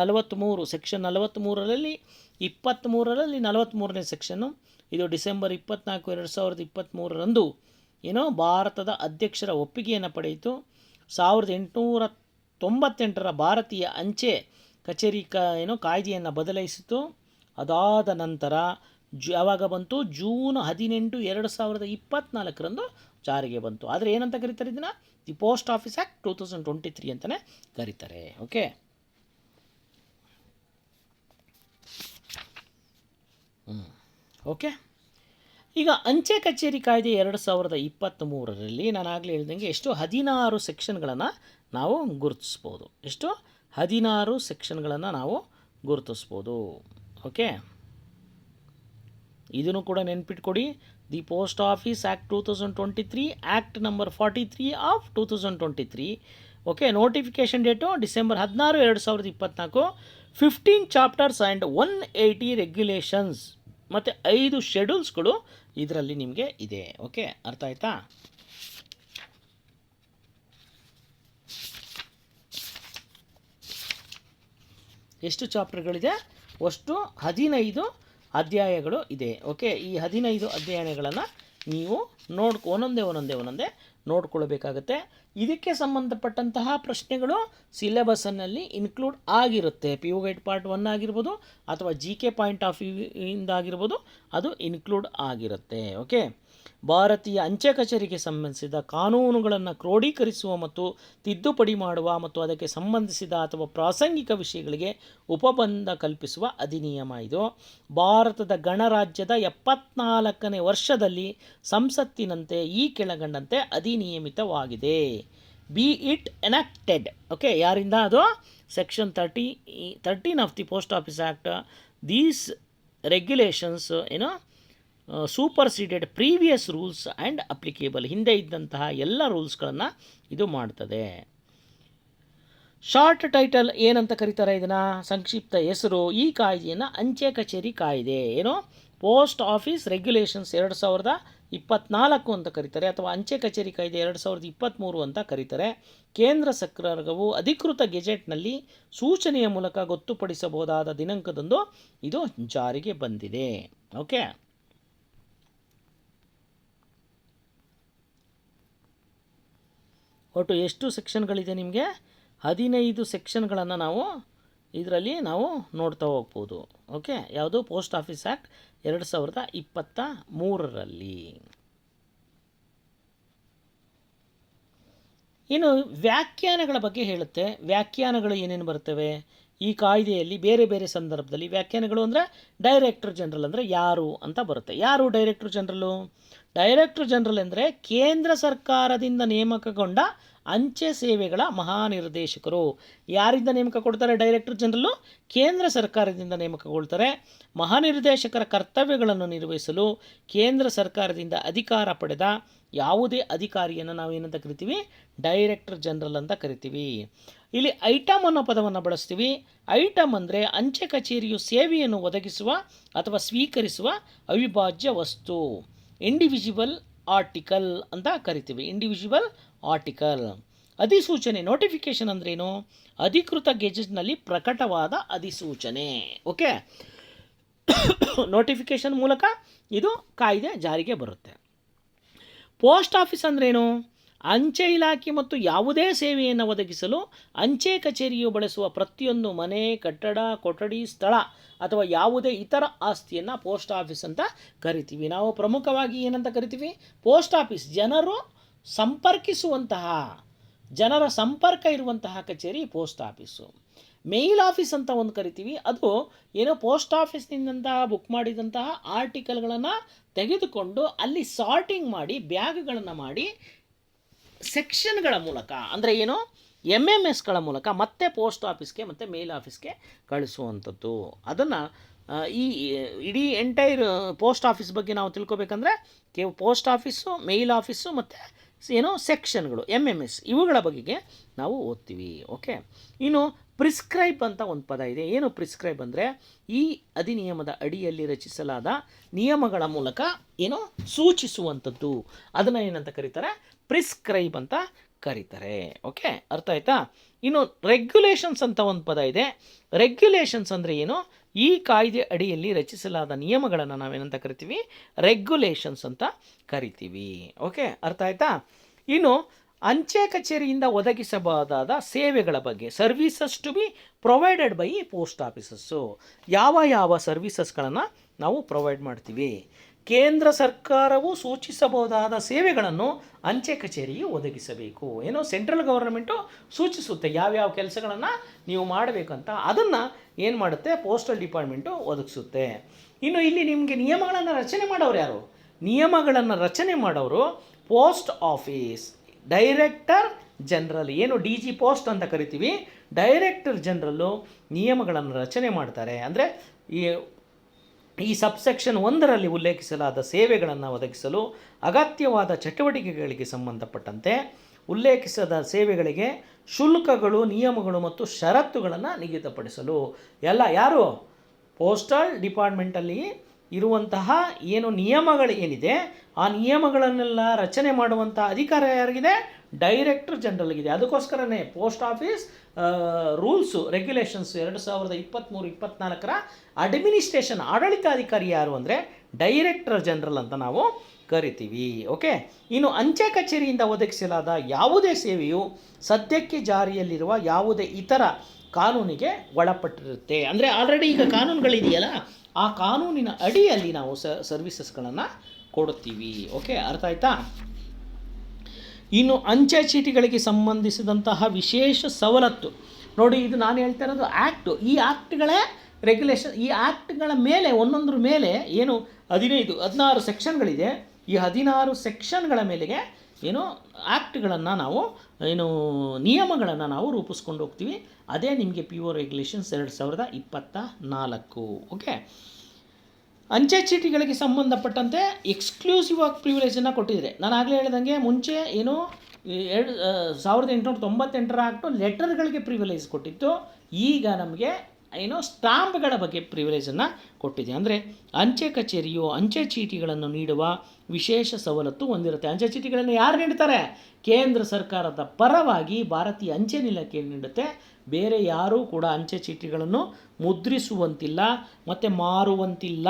43 section 43 23 43ನೇ ಸೆಕ್ಷನ್ನು, ಇದು ಡಿಸೆಂಬರ್ 24, 2023 ಏನೋ ಭಾರತದ ಅಧ್ಯಕ್ಷರ ಒಪ್ಪಿಗೆಯನ್ನು ಪಡೆಯಿತು. 1898 ಭಾರತೀಯ ಅಂಚೆ ಕಚೇರಿ ಕಾಯ್ದೆಯನ್ನು ಬದಲಾಯಿಸಿತು. ಅದಾದ ನಂತರ ಯಾವಾಗ ಬಂತು? ಜೂನ್ 18, 2024 ಜಾರಿಗೆ ಬಂತು. ಆದರೆ ಏನಂತ ಕರೀತಾರೆ ಇದನ್ನು? ದಿ ಪೋಸ್ಟ್ ಆಫೀಸ್ ಆ್ಯಕ್ಟ್ 2023 ಅಂತಲೇ ಕರೀತಾರೆ. Okay, okay. ಈಗ ಅಂಚೆ ಕಚೇರಿ ಕಾಯ್ದೆ 2023ರಲ್ಲಿ ನಾನು ಆಗಲೇ ಹೇಳ್ದಂಗೆ ಎಷ್ಟು 16 ಸೆಕ್ಷನ್ಗಳನ್ನು ನಾವು ಗುರುತಿಸ್ಬೋದು. ಎಷ್ಟು 16 ಸೆಕ್ಷನ್ಗಳನ್ನು ನಾವು ಗುರುತಿಸ್ಬೋದು. ಓಕೆ, ಇದನ್ನು ಕೂಡ ನೆನ್ಪಿಟ್ಕೊಡಿ. The post office act 2023, act number 43 of 2023. Okay, notification date December 16, 2024. 15 chapters and 180 regulations ಮತ್ತು 5 ಶೆಡ್ಯೂಲ್ಸ್ಗಳು ಇದರಲ್ಲಿ ನಿಮಗೆ ಇದೆ. ಓಕೆ, ಅರ್ಥ ಆಯ್ತಾ? ಎಷ್ಟು ಚಾಪ್ಟರ್ಗಳಿದೆ? ಅಷ್ಟು 15 ಅಧ್ಯಾಯಗಳು ಇದೆ. ಓಕೆ, ಈ 15 ಅಧ್ಯಾಯಗಳನ್ನು ನೀವು ಒಂದೊಂದೇ ನೋಡ್ಕೊಳ್ಬೇಕಾಗತ್ತೆ. ಇದಕ್ಕೆ ಸಂಬಂಧಪಟ್ಟಂತಹ ಪ್ರಶ್ನೆಗಳು ಸಿಲೆಬಸ್ಸನ್ನಲ್ಲಿ ಇನ್ಕ್ಲೂಡ್ ಆಗಿರುತ್ತೆ. PU ಗೈಡ್ ಪಾರ್ಟ್ 1 ಆಗಿರ್ಬೋದು ಅಥವಾ GK ಪಾಯಿಂಟ್ ಆಫ್ ವ್ಯೂಯಿಂದ ಆಗಿರ್ಬೋದು, ಅದು ಇನ್ಕ್ಲೂಡ್ ಆಗಿರುತ್ತೆ. ಓಕೆ, ಭಾರತೀಯ ಅಂಚೆ ಕಚೇರಿಗೆ ಸಂಬಂಧಿಸಿದ ಕಾನೂನುಗಳನ್ನು ಕ್ರೋಢೀಕರಿಸುವ ಮತ್ತು ತಿದ್ದುಪಡಿ ಮಾಡುವ ಮತ್ತು ಅದಕ್ಕೆ ಸಂಬಂಧಿಸಿದ ಅಥವಾ ಪ್ರಾಸಂಗಿಕ ವಿಷಯಗಳಿಗೆ ಉಪಬಂಧ ಕಲ್ಪಿಸುವ ಅಧಿನಿಯಮ ಇದು. ಭಾರತದ ಗಣರಾಜ್ಯದ 74ನೇ ವರ್ಷದಲ್ಲಿ ಸಂಸತ್ತಿನಂತೆ ಈ ಕೆಳಗಂಡಂತೆ ಅಧಿನಿಯಮಿತವಾಗಿದೆ. Be it enacted. ಓಕೆ, ಯಾರಿಂದ? ಅದು section 13 of the post office act. These regulations superseded previous rules and applicable. ಹಿಂದೆ ಇದ್ದಂತಹ ಎಲ್ಲ ರೂಲ್ಸ್ಗಳನ್ನು ಇದು ಮಾಡ್ತದೆ. ಶಾರ್ಟ್ ಟೈಟಲ್ ಏನಂತ ಕರೀತಾರೆ ಇದನ್ನು? ಸಂಕ್ಷಿಪ್ತ ಹೆಸರು. ಈ ಕಾಯ್ದೆಯನ್ನು ಅಂಚೆ ಕಚೇರಿ ಕಾಯ್ದೆ ಪೋಸ್ಟ್ ಆಫೀಸ್ ರೆಗ್ಯುಲೇಷನ್ಸ್ 2024 ಅಂತ ಕರೀತಾರೆ, ಅಥವಾ ಅಂಚೆ ಕಚೇರಿ ಕಾಯ್ದೆ 2023 ಅಂತ ಕರೀತಾರೆ. ಕೇಂದ್ರ ಸರ್ಕಾರವು ಅಧಿಕೃತ ಗೆಜೆಟ್ನಲ್ಲಿ ಸೂಚನೆಯ ಮೂಲಕ ಗೊತ್ತುಪಡಿಸಬಹುದಾದ ದಿನಾಂಕದಂದು ಇದು ಜಾರಿಗೆ ಬಂದಿದೆ. ಓಕೆ, ಒಟ್ಟು ಎಷ್ಟು ಸೆಕ್ಷನ್ಗಳಿದೆ ನಿಮಗೆ? 15 ಸೆಕ್ಷನ್ಗಳನ್ನು ಇದರಲ್ಲಿ ನಾವು ನೋಡ್ತಾ ಹೋಗ್ಬೋದು. ಓಕೆ, ಯಾವುದು? ಪೋಸ್ಟ್ ಆಫೀಸ್ ಆ್ಯಕ್ಟ್ 2023ರಲ್ಲಿ. ಇನ್ನು ವ್ಯಾಖ್ಯಾನಗಳ ಬಗ್ಗೆ ಹೇಳುತ್ತೆ. ವ್ಯಾಖ್ಯಾನಗಳು ಏನೇನು ಬರ್ತವೆ ಈ ಕಾಯ್ದೆಯಲ್ಲಿ? ಬೇರೆ ಬೇರೆ ಸಂದರ್ಭದಲ್ಲಿ ವ್ಯಾಖ್ಯಾನಗಳು ಅಂದರೆ ಡೈರೆಕ್ಟರ್ ಜನರಲ್ ಅಂದರೆ ಯಾರು ಅಂತ ಬರುತ್ತೆ. ಯಾರು ಡೈರೆಕ್ಟರ್ ಜನರಲು? ಡೈರೆಕ್ಟರ್ ಜನರಲ್ ಅಂದರೆ ಕೇಂದ್ರ ಸರ್ಕಾರದಿಂದ ನೇಮಕಗೊಂಡ ಅಂಚೆ ಸೇವೆಗಳ ಮಹಾನಿರ್ದೇಶಕರು. ಯಾರಿಂದ ನೇಮಕ ಕೊಡ್ತಾರೆ ಡೈರೆಕ್ಟರ್ ಜನರಲ್ಲು? ಕೇಂದ್ರ ಸರ್ಕಾರದಿಂದ ನೇಮಕಗೊಳ್ತಾರೆ. ಮಹಾನಿರ್ದೇಶಕರ ಕರ್ತವ್ಯಗಳನ್ನು ನಿರ್ವಹಿಸಲು ಕೇಂದ್ರ ಸರ್ಕಾರದಿಂದ ಅಧಿಕಾರ ಪಡೆದ ಯಾವುದೇ ಅಧಿಕಾರಿಯನ್ನು ನಾವು ಏನಂತ ಕರಿತೀವಿ? ಡೈರೆಕ್ಟರ್ ಜನರಲ್ ಅಂತ ಕರಿತೀವಿ. ಇಲ್ಲಿ ಐಟಮ್ ಅನ್ನೋ ಪದವನ್ನು ಬಳಸ್ತೀವಿ. ಐಟಮ್ ಅಂದರೆ ಅಂಚೆ ಕಚೇರಿಯು ಸೇವೆಯನ್ನು ಒದಗಿಸುವ ಅಥವಾ ಸ್ವೀಕರಿಸುವ ಅವಿಭಾಜ್ಯ ವಸ್ತು. ಇಂಡಿವಿಜುವಲ್ ಆರ್ಟಿಕಲ್ ಅಂತ ಕರಿತೀವಿ. Individual article. ಅಧಿಸೂಚನೆ ನೋಟಿಫಿಕೇಶನ್ ಅಂದ್ರೇನು? ಅಧಿಕೃತ ಗೆಜೆಟ್ನಲ್ಲಿ ಪ್ರಕಟವಾದ ಅಧಿಸೂಚನೆ. ಓಕೆ, ನೋಟಿಫಿಕೇಶನ್ ಮೂಲಕ ಇದು ಕಾಯ್ದೆ ಜಾರಿಗೆ ಬರುತ್ತೆ. ಪೋಸ್ಟ್ ಆಫೀಸ್ ಅಂದ್ರೇನು? ಅಂಚೆ ಇಲಾಖೆ ಮತ್ತು ಯಾವುದೇ ಸೇವೆಯನ್ನು ಒದಗಿಸಲು ಅಂಚೆ ಕಚೇರಿಯು ಬಳಸುವ ಪ್ರತಿಯೊಂದು ಮನೆ, ಕಟ್ಟಡ, ಕೊಠಡಿ, ಸ್ಥಳ ಅಥವಾ ಯಾವುದೇ ಇತರ ಆಸ್ತಿಯನ್ನು ಪೋಸ್ಟ್ ಆಫೀಸ್ ಅಂತ ಕರಿತೀವಿ. ನಾವು ಪ್ರಮುಖವಾಗಿ ಏನಂತ ಕರಿತೀವಿ? ಪೋಸ್ಟ್ ಆಫೀಸ್ ಜನರು ಸಂಪರ್ಕಿಸುವಂತಹ, ಜನರ ಸಂಪರ್ಕ ಇರುವಂತಹ ಕಚೇರಿ ಪೋಸ್ಟ್ ಆಫೀಸು. ಮೇಲ್ ಆಫೀಸ್ ಅಂತ ಒಂದು ಕರಿತೀವಿ. ಅದು ಏನೋ ಪೋಸ್ಟ್ ಆಫೀಸ್ನಿಂದ ಬುಕ್ ಮಾಡಿದಂತಹ ಆರ್ಟಿಕಲ್ಗಳನ್ನು ತೆಗೆದುಕೊಂಡು ಅಲ್ಲಿ ಸಾರ್ಟಿಂಗ್ ಮಾಡಿ ಬ್ಯಾಗ್ಗಳನ್ನು ಮಾಡಿ ಸೆಕ್ಷನ್ಗಳ ಮೂಲಕ, ಅಂದರೆ ಏನು MMSಗಳ ಮೂಲಕ ಮತ್ತೆ ಪೋಸ್ಟ್ ಆಫೀಸ್ಗೆ ಮತ್ತು ಮೇಲ್ ಆಫೀಸ್ಗೆ ಕಳಿಸುವಂಥದ್ದು. ಅದನ್ನು ಈ ಇಡೀ ಎಂಟೈರ್ ಪೋಸ್ಟ್ ಆಫೀಸ್ ಬಗ್ಗೆ ನಾವು ತಿಳ್ಕೊಬೇಕಂದ್ರೆ ಪೋಸ್ಟ್ ಆಫೀಸು, ಮೇಲ್ ಆಫೀಸು ಮತ್ತು ಸೆಕ್ಷನ್ಗಳು MMS ಇವುಗಳ ಬಗೆಗೆ ನಾವು ಓದ್ತೀವಿ. ಓಕೆ, ಇನ್ನು ಪ್ರಿಸ್ಕ್ರೈಬ್ ಅಂತ ಒಂದು ಪದ ಇದೆ. ಏನು ಪ್ರಿಸ್ಕ್ರೈಬ್ ಅಂದರೆ ಈ ಅಧಿನಿಯಮದ ಅಡಿಯಲ್ಲಿ ರಚಿಸಲಾದ ನಿಯಮಗಳ ಮೂಲಕ ಸೂಚಿಸುವಂಥದ್ದು. ಅದನ್ನು ಏನಂತ ಕರೀತಾರೆ? ಪ್ರಿಸ್ಕ್ರೈಬ್ ಅಂತ ಕರೀತಾರೆ. ಓಕೆ, ಅರ್ಥ ಆಯ್ತಾ? ಇನ್ನು ರೆಗ್ಯುಲೇಷನ್ಸ್ ಅಂತ ಒಂದು ಪದ ಇದೆ. ರೆಗ್ಯುಲೇಷನ್ಸ್ ಅಂದರೆ ಏನು? ಈ ಕಾಯ್ದೆ ಅಡಿಯಲ್ಲಿ ರಚಿಸಲಾದ ನಿಯಮಗಳನ್ನು ನಾವೇನಂತ ಕರಿತೀವಿ? ರೆಗ್ಯುಲೇಷನ್ಸ್ ಅಂತ ಕರಿತೀವಿ. ಓಕೆ, ಅರ್ಥ ಆಯ್ತಾ? ಇನ್ನು ಅಂಚೆ ಕಚೇರಿಯಿಂದ ಒದಗಿಸಬಹುದಾದ ಸೇವೆಗಳ ಬಗ್ಗೆ, services to be provided by post offices. ಯಾವ ಸರ್ವೀಸಸ್ಗಳನ್ನು ನಾವು ಪ್ರೊವೈಡ್ ಮಾಡ್ತೀವಿ? ಕೇಂದ್ರ ಸರ್ಕಾರವು ಸೂಚಿಸಬಹುದಾದ ಸೇವೆಗಳನ್ನು ಅಂಚೆ ಕಚೇರಿಯು ಒದಗಿಸಬೇಕು. ಸೆಂಟ್ರಲ್ ಗವರ್ನಮೆಂಟು ಸೂಚಿಸುತ್ತೆ ಯಾವ್ಯಾವ ಕೆಲಸಗಳನ್ನು ನೀವು ಮಾಡಬೇಕಂತ. ಅದನ್ನು ಏನು ಮಾಡುತ್ತೆ? ಪೋಸ್ಟಲ್ ಡಿಪಾರ್ಟ್ಮೆಂಟು ಒದಗಿಸುತ್ತೆ. ಇನ್ನು ಇಲ್ಲಿ ನಿಮಗೆ ನಿಯಮಗಳನ್ನು ರಚನೆ ಮಾಡೋರು ಯಾರು? ನಿಯಮಗಳನ್ನು ರಚನೆ ಮಾಡೋರು ಪೋಸ್ಟ್ ಆಫೀಸ್ ಡೈರೆಕ್ಟರ್ ಜನರಲ್, ಏನು ಡಿ ಜಿ ಪೋಸ್ಟ್ ಅಂತ ಕರಿತೀವಿ, ಡೈರೆಕ್ಟರ್ ಜನರಲ್ಲು ನಿಯಮಗಳನ್ನು ರಚನೆ ಮಾಡ್ತಾರೆ. ಅಂದರೆ ಈ ಸಬ್ಸೆಕ್ಷನ್ 1ರಲ್ಲಿ ಉಲ್ಲೇಖಿಸಲಾದ ಸೇವೆಗಳನ್ನು ಒದಗಿಸಲು ಅಗತ್ಯವಾದ ಚಟುವಟಿಕೆಗಳಿಗೆ ಸಂಬಂಧಪಟ್ಟಂತೆ ಉಲ್ಲೇಖಿಸದ ಸೇವೆಗಳಿಗೆ ಶುಲ್ಕಗಳು, ನಿಯಮಗಳು ಮತ್ತು ಷರತ್ತುಗಳನ್ನು ನಿಗದಿಪಡಿಸಲು ಯಾರು ಪೋಸ್ಟಲ್ ಡಿಪಾರ್ಟ್ಮೆಂಟಲ್ಲಿ ಇರುವಂತಹ ಏನು ನಿಯಮಗಳು ಏನಿದೆ ಆ ನಿಯಮಗಳನ್ನೆಲ್ಲ ರಚನೆ ಮಾಡುವಂಥ ಅಧಿಕಾರ ಯಾರಿಗಿದೆ? ಡೈರೆಕ್ಟರ್ ಜನರಲ್ಗಿದೆ. ಅದಕ್ಕೋಸ್ಕರನೇ post office rules regulations 2023-24 administration ಆಡಳಿತಾಧಿಕಾರಿ ಯಾರು ಅಂದರೆ ಡೈರೆಕ್ಟರ್ ಜನರಲ್ ಅಂತ ನಾವು ಕರಿತೀವಿ. ಓಕೆ, ಇನ್ನು ಅಂಚೆ ಕಚೇರಿಯಿಂದ ಒದಗಿಸಲಾದ ಯಾವುದೇ ಸೇವೆಯು ಸದ್ಯಕ್ಕೆ ಜಾರಿಯಲ್ಲಿರುವ ಯಾವುದೇ ಇತರ ಕಾನೂನಿಗೆ ಒಳಪಟ್ಟಿರುತ್ತೆ. ಅಂದರೆ ಆಲ್ರೆಡಿ ಈಗ ಕಾನೂನುಗಳಿದೆಯಲ್ಲ, ಆ ಕಾನೂನಿನ ಅಡಿಯಲ್ಲಿ ನಾವು ಸರ್ವಿಸಸ್ಗಳನ್ನು ಕೊಡುತ್ತೀವಿ. ಓಕೆ, ಅರ್ಥ ಆಯ್ತಾ? ಇನ್ನು ಅಂಚೆ ಚೀಟಿಗಳಿಗೆ ಸಂಬಂಧಿಸಿದಂತಹ ವಿಶೇಷ ಸವಲತ್ತು ನೋಡಿ, ಇದು ನಾನು ಹೇಳ್ತಾ ಇರೋದು ಆ್ಯಕ್ಟು. ಈ ಆ್ಯಕ್ಟ್ಗಳೇ ರೆಗ್ಯುಲೇಷನ್. ಈ ಆ್ಯಕ್ಟ್ಗಳ ಮೇಲೆ ಒಂದೊಂದ್ರ ಮೇಲೆ ಏನು 16 ಸೆಕ್ಷನ್ಗಳಿದೆ. ಈ 16 ಸೆಕ್ಷನ್ಗಳ ಮೇಲೆಗೆ ಏನು ಆ್ಯಕ್ಟ್ಗಳನ್ನು ನಾವು ನಿಯಮಗಳನ್ನು ನಾವು ರೂಪಿಸ್ಕೊಂಡು ಹೋಗ್ತೀವಿ. ಅದೇ ನಿಮಗೆ ಪಿ ಒ ರೆಗ್ಯುಲೇಷನ್ಸ್ 2024. ಓಕೆ, ಅಂಚೆ ಚೀಟಿಗಳಿಗೆ ಸಂಬಂಧಪಟ್ಟಂತೆ ಎಕ್ಸ್ಕ್ಲೂಸಿವ್ ಆಗಿ ಪ್ರಿವಿಲೇಜನ್ನು ಕೊಟ್ಟಿದ್ದಾರೆ. ನಾನು ಆಗಲೇ ಹೇಳಿದಂಗೆ ಮುಂಚೆ 1898 ಆಕ್ಟು ಲೆಟರ್ಗಳಿಗೆ ಪ್ರಿವಿಲೇಜ್ ಕೊಟ್ಟಿತ್ತು. ಈಗ ನಮಗೆ ಸ್ಟಾಂಪ್ಗಳ ಬಗ್ಗೆ ಪ್ರಿವಿಲೇಜನ್ನು ಕೊಟ್ಟಿದೆ. ಅಂದರೆ ಅಂಚೆ ಕಚೇರಿಯು ಅಂಚೆ ಚೀಟಿಗಳನ್ನು ನೀಡುವ ವಿಶೇಷ ಸವಲತ್ತು ಹೊಂದಿರುತ್ತೆ. ಅಂಚೆ ಚೀಟಿಗಳನ್ನು ಯಾರು ನೀಡ್ತಾರೆ? ಕೇಂದ್ರ ಸರ್ಕಾರದ ಪರವಾಗಿ ಭಾರತೀಯ ಅಂಚೆ ಇಲಾಖೆ ನೀಡುತ್ತೆ. ಬೇರೆ ಯಾರೂ ಕೂಡ ಅಂಚೆ ಚೀಟಿಗಳನ್ನು ಮುದ್ರಿಸುವಂತಿಲ್ಲ ಮತ್ತು ಮಾರುವಂತಿಲ್ಲ.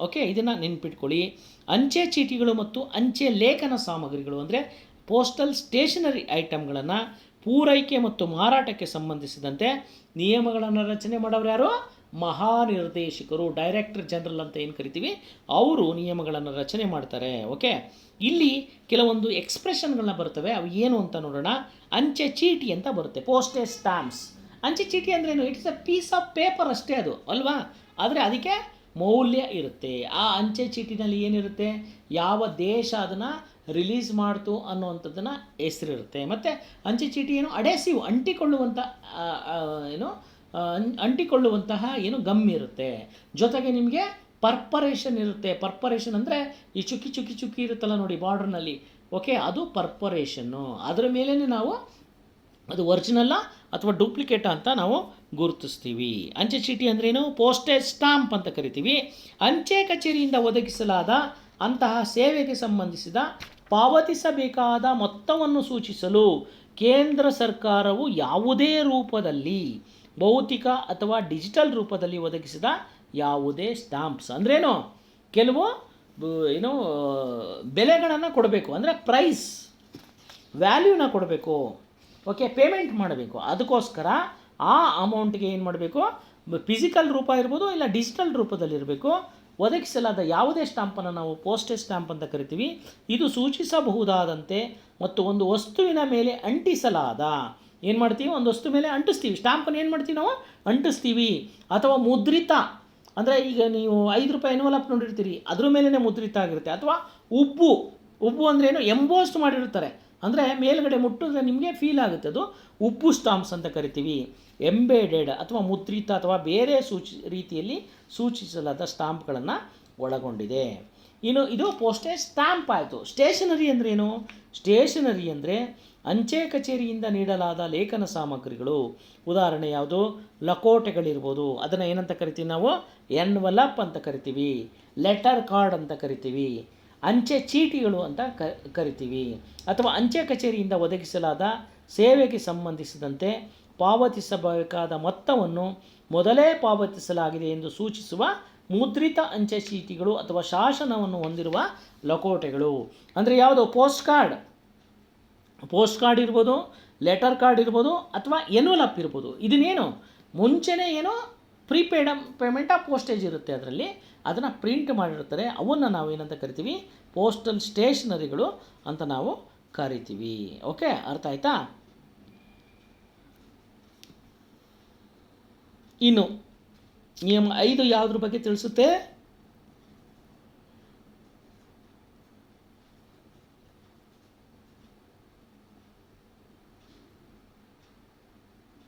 ಓಕೆ, ಇದನ್ನು ನೆನ್ಪಿಟ್ಕೊಳ್ಳಿ. ಅಂಚೆ ಚೀಟಿಗಳು ಮತ್ತು ಅಂಚೆ ಲೇಖನ ಸಾಮಗ್ರಿಗಳು ಅಂದರೆ ಪೋಸ್ಟಲ್ ಸ್ಟೇಷನರಿ ಐಟಮ್ಗಳನ್ನು ಪೂರೈಕೆ ಮತ್ತು ಮಾರಾಟಕ್ಕೆ ಸಂಬಂಧಿಸಿದಂತೆ ನಿಯಮಗಳನ್ನು ರಚನೆ ಮಾಡೋರು ಯಾರು? ಮಹಾನಿರ್ದೇಶಕರು, ಡೈರೆಕ್ಟರ್ ಜನರಲ್ ಅಂತ ಏನು ಕರಿತೀವಿ, ಅವರು ನಿಯಮಗಳನ್ನು ರಚನೆ ಮಾಡ್ತಾರೆ. ಓಕೆ, ಇಲ್ಲಿ ಕೆಲವೊಂದು ಎಕ್ಸ್ಪ್ರೆಷನ್ಗಳನ್ನ ಬರ್ತವೆ. ಅವು ಏನು ಅಂತ ನೋಡೋಣ. ಅಂಚೆ ಚೀಟಿ ಅಂತ ಬರುತ್ತೆ, ಪೋಸ್ಟೇಜ್ ಸ್ಟಾಂಪ್ಸ್. ಅಂಚೆ ಚೀಟಿ ಅಂದ್ರೇನು? It's a piece of paper ಅಷ್ಟೇ ಅದು, ಅಲ್ವಾ? ಆದರೆ ಅದಕ್ಕೆ ಮೌಲ್ಯ ಇರುತ್ತೆ. ಆ ಅಂಚೆ ಚೀಟಿನಲ್ಲಿ ಏನಿರುತ್ತೆ? ಯಾವ ದೇಶ ಅದನ್ನು ರಿಲೀಸ್ ಮಾಡ್ತು ಅನ್ನುವಂಥದ್ದನ್ನು ಹೆಸರಿರುತ್ತೆ. ಮತ್ತು ಅಂಚೆ ಚೀಟಿ ಅಡೆಸಿವ್, ಅಂಟಿಕೊಳ್ಳುವಂತಹ ಗಮ್ ಇರುತ್ತೆ. ಜೊತೆಗೆ ನಿಮಗೆ ಪರ್ಪರೇಷನ್ ಇರುತ್ತೆ. ಪರ್ಪರೇಷನ್ ಅಂದರೆ ಈ ಚುಕ್ಕಿ ಇರುತ್ತಲ್ಲ ನೋಡಿ ಬಾರ್ಡ್ರ್ನಲ್ಲಿ. ಓಕೆ, ಅದು ಪರ್ಪರೇಷನ್ನು. ಅದರ ಮೇಲೇ ನಾವು ಅದು ಒರಿಜಿನಲ್ಲ ಅಥವಾ ಡೂಪ್ಲಿಕೇಟ ಅಂತ ನಾವು ಗುರುತಿಸ್ತೀವಿ. ಅಂಚೆ ಚೀಟಿ ಅಂದ್ರೇನು? ಪೋಸ್ಟೇಜ್ ಸ್ಟಾಂಪ್ ಅಂತ ಕರಿತೀವಿ. ಅಂಚೆ ಕಚೇರಿಯಿಂದ ಒದಗಿಸಲಾದ ಅಂತಹ ಸೇವೆಗೆ ಸಂಬಂಧಿಸಿದ ಪಾವತಿಸಬೇಕಾದ ಮೊತ್ತವನ್ನು ಸೂಚಿಸಲು ಕೇಂದ್ರ ಸರ್ಕಾರವು ಯಾವುದೇ ರೂಪದಲ್ಲಿ, ಭೌತಿಕ ಅಥವಾ ಡಿಜಿಟಲ್ ರೂಪದಲ್ಲಿ ಒದಗಿಸಿದ ಯಾವುದೇ ಸ್ಟಾಂಪ್ಸ್ ಅಂದ್ರೇನು? ಕೆಲವು ಬೆಲೆಗಳನ್ನು ಕೊಡಬೇಕು, ಅಂದರೆ ಪ್ರೈಸ್ ವ್ಯಾಲ್ಯೂನ ಕೊಡಬೇಕು. ಓಕೆ, ಪೇಮೆಂಟ್ ಮಾಡಬೇಕು. ಅದಕ್ಕೋಸ್ಕರ ಆ ಅಮೌಂಟ್ಗೆ ಏನು ಮಾಡಬೇಕು? ಫಿಸಿಕಲ್ ರೂಪ ಇರ್ಬೋದು, ಇಲ್ಲ ಡಿಜಿಟಲ್ ರೂಪದಲ್ಲಿರಬೇಕು. ಒದಗಿಸಲಾದ ಯಾವುದೇ ಸ್ಟಾಂಪನ್ನು ನಾವು ಪೋಸ್ಟೇಜ್ ಸ್ಟಾಂಪ್ ಅಂತ ಕರಿತೀವಿ. ಇದು ಸೂಚಿಸಬಹುದಾದಂತೆ ಮತ್ತು ಒಂದು ವಸ್ತುವಿನ ಮೇಲೆ ಅಂಟಿಸಲಾದ, ಏನು ಮಾಡ್ತೀವಿ? ಒಂದು ವಸ್ತು ಮೇಲೆ ಅಂಟಿಸ್ತೀವಿ. ಸ್ಟಾಂಪನ್ನು ಏನು ಮಾಡ್ತೀವಿ ನಾವು? ಅಂಟಿಸ್ತೀವಿ. ಅಥವಾ ಮುದ್ರಿತ, ಅಂದರೆ ಈಗ ನೀವು 5 ರೂಪಾಯಿ ಎನ್ವಲಪ್ ನೋಡಿರ್ತೀರಿ, ಅದ್ರ ಮೇಲೇ ಮುದ್ರಿತ ಆಗಿರುತ್ತೆ. ಅಥವಾ ಉಬ್ಬು ಅಂದ್ರೇನು? ಎಂಬೋಸ್ಟ್ ಮಾಡಿರ್ತಾರೆ, ಅಂದರೆ ಮೇಲ್ಗಡೆ ಮುಟ್ಟಿದ್ರೆ ನಿಮಗೆ ಫೀಲ್ ಆಗುತ್ತೆ, ಅದು ಉಬ್ಬು ಸ್ಟಾಂಪ್ಸ್ ಅಂತ ಕರಿತೀವಿ. ಎಂಬೇಡೆಡ್ ಅಥವಾ ಮುದ್ರಿತ ಅಥವಾ ಬೇರೆ ರೀತಿಯಲ್ಲಿ ಸೂಚಿಸಲಾದ ಸ್ಟಾಂಪ್ಗಳನ್ನು ಒಳಗೊಂಡಿದೆ. ಇನ್ನು ಇದು ಪೋಸ್ಟೇಜ್ ಸ್ಟಾಂಪ್ ಆಯಿತು. ಸ್ಟೇಷನರಿ ಅಂದ್ರೇನು? ಸ್ಟೇಷನರಿ ಅಂದರೆ ಅಂಚೆ ಕಚೇರಿಯಿಂದ ನೀಡಲಾದ ಲೇಖನ ಸಾಮಗ್ರಿಗಳು. ಉದಾಹರಣೆ ಯಾವುದು? ಲಕೋಟೆಗಳಿರ್ಬೋದು, ಅದನ್ನು ಏನಂತ ಕರಿತೀವಿ ನಾವು? ಎನ್ವಲಪ್ ಅಂತ ಕರಿತೀವಿ. ಲೆಟರ್ ಕಾರ್ಡ್ ಅಂತ ಕರಿತೀವಿ. ಅಂಚೆ ಚೀಟಿಗಳು ಅಂತ ಕರಿತೀವಿ. ಅಥವಾ ಅಂಚೆ ಕಚೇರಿಯಿಂದ ಒದಗಿಸಲಾದ ಸೇವೆಗೆ ಸಂಬಂಧಿಸಿದಂತೆ ಪಾವತಿಸಬೇಕಾದ ಮೊತ್ತವನ್ನು ಮೊದಲೇ ಪಾವತಿಸಲಾಗಿದೆ ಎಂದು ಸೂಚಿಸುವ ಮುದ್ರಿತ ಅಂಚೆ ಚೀಟಿಗಳು ಅಥವಾ ಶಾಸನವನ್ನು ಹೊಂದಿರುವ ಲಕೋಟೆಗಳು. ಅಂದರೆ ಯಾವುದು? ಪೋಸ್ಟ್ ಕಾರ್ಡ್ ಇರ್ಬೋದು, ಲೆಟರ್ ಕಾರ್ಡ್ ಇರ್ಬೋದು, ಅಥವಾ ಎನ್ವಲಪ್ ಇರ್ಬೋದು. ಇದನ್ನೇನು ಮುಂಚೆನೇ ಪ್ರೀಪೇಯ್ಡ್ ಪೇಮೆಂಟ್ ಆಫ್ ಪೋಸ್ಟೇಜ್ ಇರುತ್ತೆ, ಅದರಲ್ಲಿ ಅದನ್ನು ಪ್ರಿಂಟ್ ಮಾಡಿರ್ತಾರೆ. ಅವನ್ನು ನಾವು ಏನಂತ ಕರಿತೀವಿ? ಪೋಸ್ಟಲ್ ಸ್ಟೇಷನರಿಗಳು ಅಂತ ನಾವು ಕರಿತೀವಿ. ಓಕೆ, ಅರ್ಥ ಆಯ್ತಾ? ಇನ್ನು ನಿಯಮ 5 ಯಾವುದ್ರ ಬಗ್ಗೆ ತಿಳಿಸುತ್ತೆ?